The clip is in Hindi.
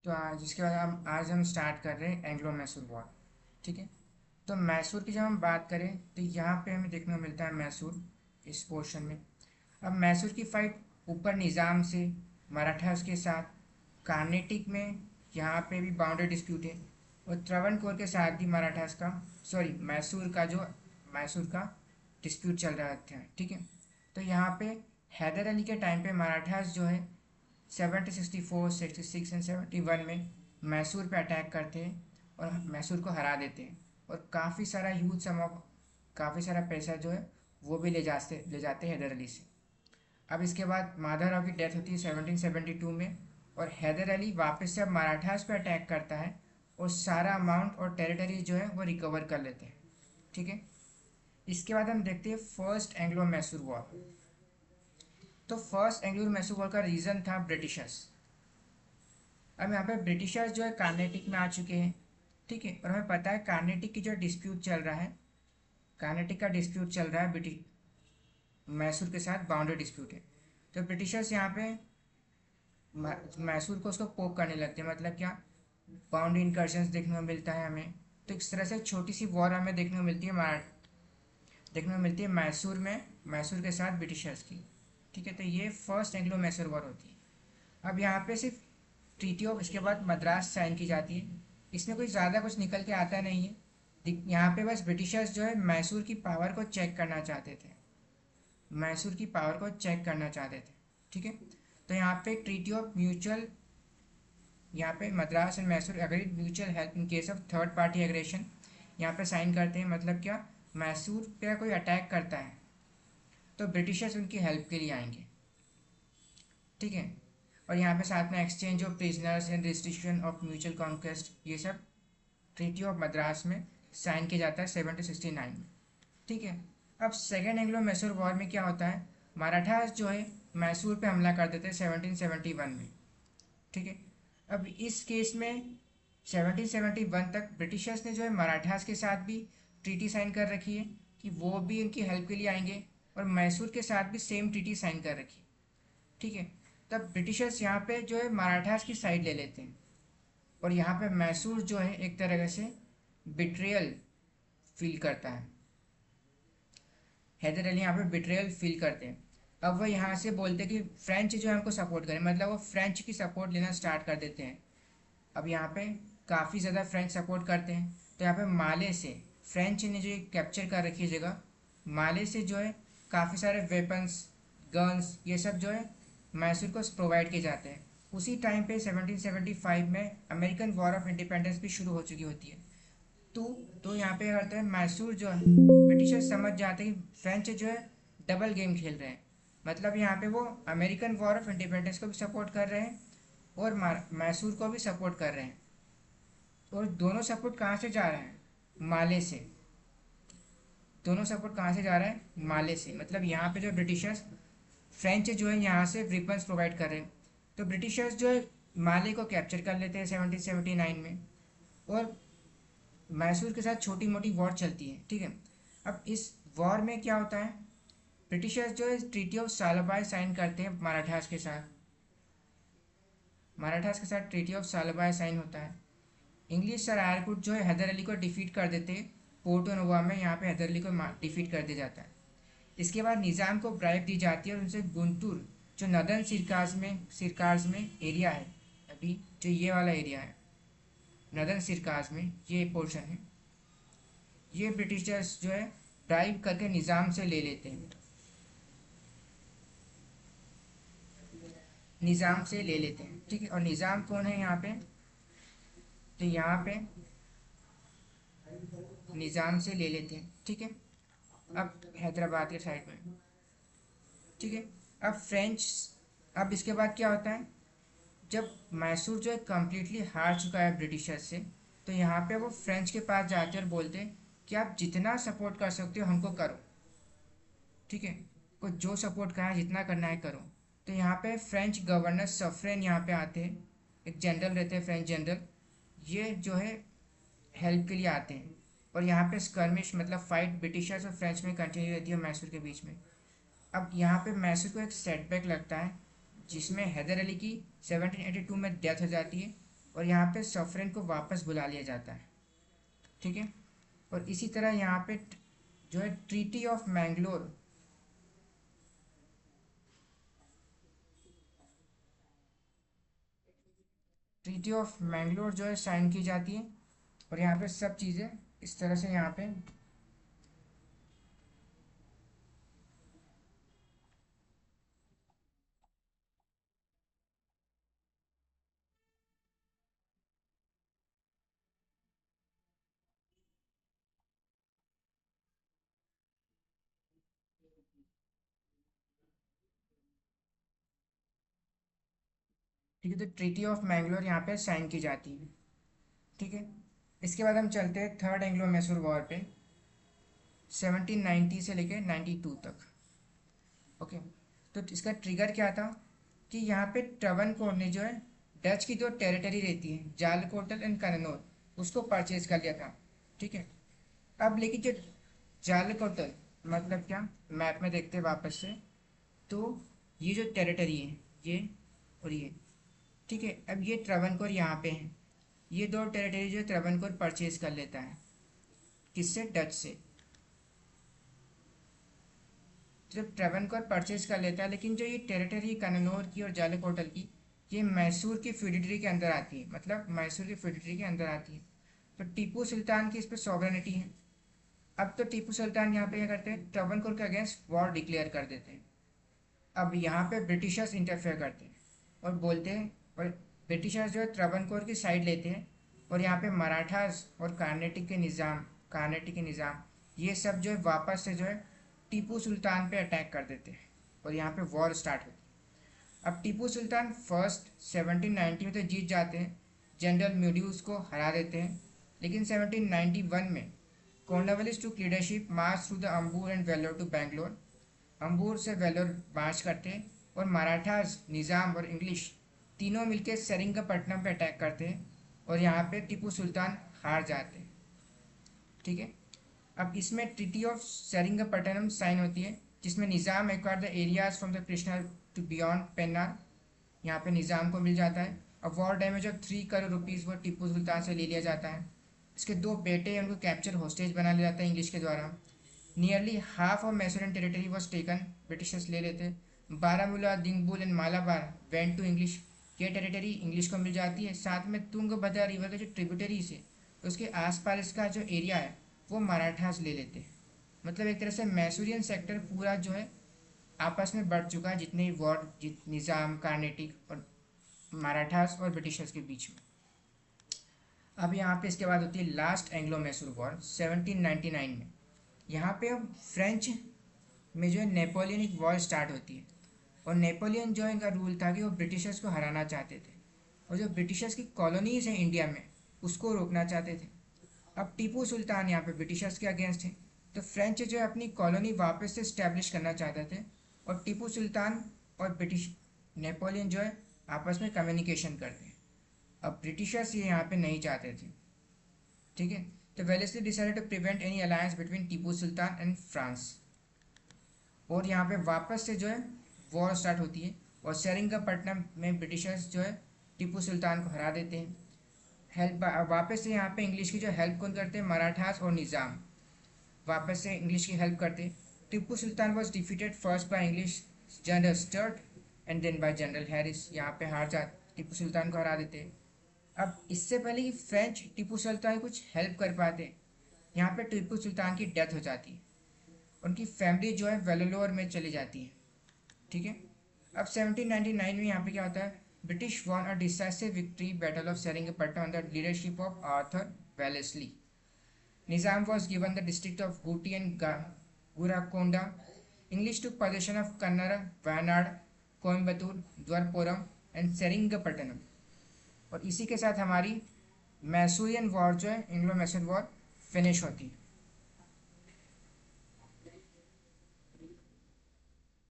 तो जिसके बाद आज हम स्टार्ट कर रहे हैं एंग्लो मैसूर वॉर। ठीक है। तो मैसूर की जब हम बात करें तो यहाँ पे हमें देखने को मिलता है मैसूर इस पोर्शन में। अब मैसूर की फाइट ऊपर निज़ाम से मराठास के साथ, कार्नेटिक में यहाँ पे भी बाउंड्री डिस्प्यूट है, और त्रावणकोर के साथ भी मराठास का, सॉरी मैसूर का डिस्प्यूट चल रहा था। ठीक है। तो यहाँ पे हैदर अली के टाइम पे मराठास जो है 64, 66 एंड 71 में मैसूर पे अटैक करते हैं और मैसूर को हरा देते हैं, और काफ़ी सारा यूथ समूह, काफ़ी सारा पैसा जो है वो भी ले जाते हैं हैदर अली से। अब इसके बाद माधवराव की डेथ होती है 1772 में, और हैदर अली वापस से अब मराठास पे अटैक करता है और सारा अमाउंट और टेरिटरी जो है वो रिकवर कर लेते हैं। ठीक है। इसके बाद हम देखते हैं फर्स्ट एंग्लो मैसूर वॉर। तो फर्स्ट एंग्लो मैसूर वॉर का रीज़न था ब्रिटिशर्स। अब यहाँ पे ब्रिटिशर्स जो है कार्नेटिक में आ चुके हैं। ठीक है। और हमें पता है कार्नेटिक की जो डिस्प्यूट चल रहा है, कार्नेटिक का डिस्प्यूट चल रहा है ब्रिटिश मैसूर के साथ, बाउंड्री डिस्प्यूट है। तो ब्रिटिशर्स यहाँ पे मैसूर को उसको पोक करने लगते हैं। मतलब क्या, बाउंड्री इंकर्शंस देखने को मिलता है हमें। तो इस तरह से छोटी सी वॉर हमें देखने को मिलती है मैसूर में, मैसूर के साथ ब्रिटिशर्स की। ठीक है। तो ये फर्स्ट एंग्लो मैसूर वॉर होती है। अब यहाँ पे सिर्फ ट्रीटी ऑफ, इसके बाद मद्रास साइन की जाती है। इसमें कोई ज़्यादा कुछ निकल के आता नहीं है। यहाँ पे बस ब्रिटिशर्स जो है मैसूर की पावर को चेक करना चाहते थे, मैसूर की पावर को चेक करना चाहते थे। ठीक है। तो यहाँ पे ट्रीटी ऑफ म्यूचुअल, यहाँ पे Madras and Mysore agreed mutual help in case of third party aggression, यहाँ पे साइन करते हैं। मतलब क्या, मैसूर पे कोई अटैक करता है तो ब्रिटिशर्स उनकी हेल्प के लिए आएंगे। ठीक है। और यहाँ पे साथ में exchange of prisoners and restriction of mutual conquest, ये सब ट्रीटी ऑफ मद्रास में साइन किया जाता है 1769 में। ठीक है। अब सेकेंड एंग्लो मैसूर वॉर में क्या होता है, मराठास जो है मैसूर पे हमला कर देते हैं 1771 में। ठीक है। अब इस केस में 1771 तक ब्रिटिशर्स ने जो है मराठास के साथ भी ट्रीटी साइन कर रखी है कि वो भी उनकी हेल्प के लिए आएंगे, और मैसूर के साथ भी सेम ट्रीटी साइन कर रखी है। ठीक है। तब ब्रिटिशर्स यहाँ पे जो है मराठास की साइड ले लेते हैं, और यहाँ पे मैसूर जो है एक तरह से बिट्रेयल फील करता है। हैदर अली यहाँ पे बिट्रेयल फील करते हैं। अब वो यहाँ से बोलते हैं कि फ्रेंच जो है हमको सपोर्ट करें, मतलब वो फ्रेंच की सपोर्ट लेना स्टार्ट कर देते हैं। अब यहाँ पे काफ़ी ज़्यादा फ्रेंच सपोर्ट करते हैं। तो यहाँ पे माले से, फ्रेंच ने जो कैप्चर कर रखी है जगह, माले से जो है काफ़ी सारे वेपन्स, गन्स, ये सब जो है मैसूर को प्रोवाइड किए जाते हैं। उसी टाइम पे 1775 में अमेरिकन वॉर ऑफ इंडिपेंडेंस भी शुरू हो चुकी होती है। तो तो यहाँ पे क्या करते हैं, मैसूर जो है ब्रिटिशर समझ जाते हैं कि फ्रेंच जो है डबल गेम खेल रहे हैं। मतलब यहाँ पे वो अमेरिकन वॉर ऑफ इंडिपेंडेंस को भी सपोर्ट कर रहे हैं और मैसूर को भी सपोर्ट कर रहे हैं। और दोनों सपोर्ट कहाँ से जा रहे हैं, माले से। दोनों सपोर्ट कहाँ से जा रहा है, माले से। मतलब यहाँ पे जो ब्रिटिशर्स, फ्रेंच जो है यहाँ से वेपन्स प्रोवाइड कर रहे हैं, तो ब्रिटिशर्स जो है माले को कैप्चर कर लेते हैं 1779 में, और मैसूर के साथ छोटी मोटी वॉर चलती है। ठीक है। अब इस वॉर में क्या होता है, ब्रिटिशर्स जो है ट्रीटी ऑफ सालाबाई साइन करते हैं मराठास के साथ। मराठास के साथ ट्रीटी ऑफ सालाबाई साइन होता है। इंग्लिश सर आयरकुट जो है हैदर अली को डिफीट कर देते हैं पोर्टो नोवा में। यहाँ पे हैदर अली को डिफीट कर दिया जाता है। इसके बाद निज़ाम को ब्राइब दी जाती है और उनसे गुंटूर, जो नदन सिरकार्स में एरिया है, अभी जो ये वाला एरिया है नदन सिरकार्स में, ये पोर्शन है, ये ब्रिटिशर्स जो है ब्राइब करके निज़ाम से ले लेते हैं, निज़ाम से ले लेते हैं। ठीक है। और निज़ाम कौन है यहाँ पे, तो यहाँ पे निज़ाम से ले लेते हैं। ठीक है। अब हैदराबाद के साइड में। ठीक है। अब फ्रेंच, अब इसके बाद क्या होता है, जब मैसूर जो है कम्प्लीटली हार चुका है ब्रिटिशर्स से, तो यहाँ पे वो फ्रेंच के पास जाते हैं और बोलते हैं कि आप जितना सपोर्ट कर सकते हो हमको करो। ठीक है। को जो सपोर्ट करना है, जितना करना है करो। तो यहाँ पे फ्रेंच गवर्नर सफरेन यहाँ पे आते हैं, एक जनरल रहते हैं फ्रेंच जनरल, ये जो है हेल्प के लिए आते हैं। और यहाँ पे स्कर्मिश, मतलब फाइट ब्रिटिशर्स और फ्रेंच में कंटिन्यू रहती है मैसूर के बीच में। अब यहाँ पे मैसूर को एक सेटबैक लगता है, जिसमें हैदर अली की 1782 में डेथ हो जाती है, और यहाँ पे सफरेन को वापस बुला लिया जाता है। ठीक है। और इसी तरह यहाँ पे जो है treaty of Mangalore, treaty of Mangalore जो है साइन की जाती है। और यहाँ पे सब चीज़ें इस तरह से यहाँ पे ठीक है। तो ट्रीटी ऑफ मैंगलोर यहाँ पे साइन की जाती है। ठीक है। इसके बाद हम चलते हैं थर्ड एंग्लो मैसूर वॉर पे, 1790 से लेके 92 तक। ओके। तो इसका ट्रिगर क्या था कि यहाँ पे ट्रवनकोर ने जो है डच की जो टेरिटरी रहती है जालकोटल एंड कननौर, उसको परचेज कर लिया था। ठीक है। अब लेकिन जो जालकोटल मतलब क्या, मैप में देखते हैं वापस से, तो ये जो टेरिटरी है ये और ये, ठीक है। अब ये ट्रवनकोर यहाँ पे है, ये दो टेरिटरी जो ट्रवनकोर परचेज कर लेता है, किससे, डच से। जब ट्रवनकोर परचेज कर लेता है, लेकिन जो ये टेरिटरी कननौर की और जालकोटल की, ये मैसूर की फ्यूडिटरी के अंदर आती है, मतलब मैसूर की फ्यूडिटरी के अंदर आती है। तो टीपू सुल्तान की इस पर सॉवरेनिटी है। अब तो टीपू सुल्तान यहाँ पे क्या करते हैं, ट्रवनकोर के अगेंस्ट वॉर डिक्लेयर कर देते हैं। अब यहाँ पे ब्रिटिशर्स इंटरफेयर करते हैं और बोलते हैं, और ब्रिटिशर्स जो है ट्रवनकोर की साइड लेते हैं, और यहाँ पे मराठास और कार्नेटिक के निज़ाम ये सब जो है वापस से जो है टीपू सुल्तान पे अटैक कर देते हैं, और यहाँ पे वॉर स्टार्ट होती है। अब टीपू सुल्तान फर्स्ट 1790 में तो जीत जाते हैं, जनरल म्यूड्यूस को हरा देते हैं। लेकिन 1791 में Cornwallis to leadership march through the Ambur and Vellore to Bangalore, Ambur से वेलोर मार्च करते हैं, और मराठास, निज़ाम और इंग्लिश तीनों मिलकर सेरिंगपट्टनम पे अटैक करते हैं, और यहाँ पे टीपू सुल्तान हार जाते हैं। ठीक है। अब इसमें ट्रीटी ऑफ सेरिंगपट्टनम साइन होती है, जिसमें Nizam acquire the areas from the Krishna to beyond Pennar, यहाँ पे निज़ाम को मिल जाता है। अब war damage of 3 crore rupees वो टीपू सुल्तान से ले लिया जाता है। इसके दो बेटे हैं, उनको कैप्चर होस्टेज बना लिया जाता है इंग्लिश के द्वारा। Nearly half of Mysorean territory was taken, Britishers ले लेते। Baramulla, Dindigul and Malabar went to English, ये टेरिटरी इंग्लिश को मिल जाती है। साथ में तुंगभद्रा रिवर के जो ट्रिब्यूटरीज है उसके आसपास का जो एरिया है वो मराठास ले लेते हैं। मतलब एक तरह से मैसूरियन सेक्टर पूरा जो है आपस में बढ़ चुका है, जितने वॉर निज़ाम, कार्नेटिक और मराठास और ब्रिटिशर्स के बीच में। अब यहाँ पे इसके बाद होती है लास्ट एंग्लो मैसूर वॉर 1799 में। यहाँ पे अब फ्रेंच में जो है नेपोलियनिक वॉर स्टार्ट होती है, और नेपोलियन जो इनका रूल था कि वो ब्रिटिशर्स को हराना चाहते थे, और जो ब्रिटिशर्स की कॉलोनीज हैं इंडिया में उसको रोकना चाहते थे। अब टीपू सुल्तान यहाँ पे ब्रिटिशर्स के अगेंस्ट है, तो फ्रेंच जो है अपनी कॉलोनी वापस से स्टैब्लिश करना चाहते थे, और टीपू सुल्तान और ब्रिटिश नेपोलियन जो है आपस में कम्युनिकेशन करते हैं। अब ब्रिटिशर्स ये यहाँ पे नहीं चाहते थे। ठीक है। तो Wellesley decided to prevent any alliance between Tipu Sultan and France, और यहाँ पे वापस से जो है वॉर स्टार्ट होती है, और सेरिंगपट्टनम में ब्रिटिशर्स जो है टीपू सुल्तान को हरा देते हैं। हेल्प वापस से यहाँ पे इंग्लिश की जो हेल्प कौन करते हैं, मराठास और निज़ाम वापस से इंग्लिश की हेल्प करते। Tipu Sultan was defeated first by English general Stuart and then by general Harris, यहाँ पे हार जा टीपू सुल्तान को हरा देते हैं। अब इससे पहले कि फ्रेंच टीपू सुल्तान कुछ हेल्प कर पाते, यहाँ पे टीपू सुल्तान की डेथ हो जाती है, उनकी फैमिली जो है वेलोलोर में चली जाती है। ठीक है। अब 1799 में यहाँ पे क्या होता है, British won a decisive victory battle of Seringapatnam under leadership of Arthur Wellesley. Nizam was given the district of Gooty and Gurramkonda. English took possession of Kannada, Wayanad, Coimbatore, Dwarapuram and Seringapatnam. और इसी के साथ हमारी मैसूरियन वॉर जो है, एंग्लो मैसूर वॉर फिनिश होती है।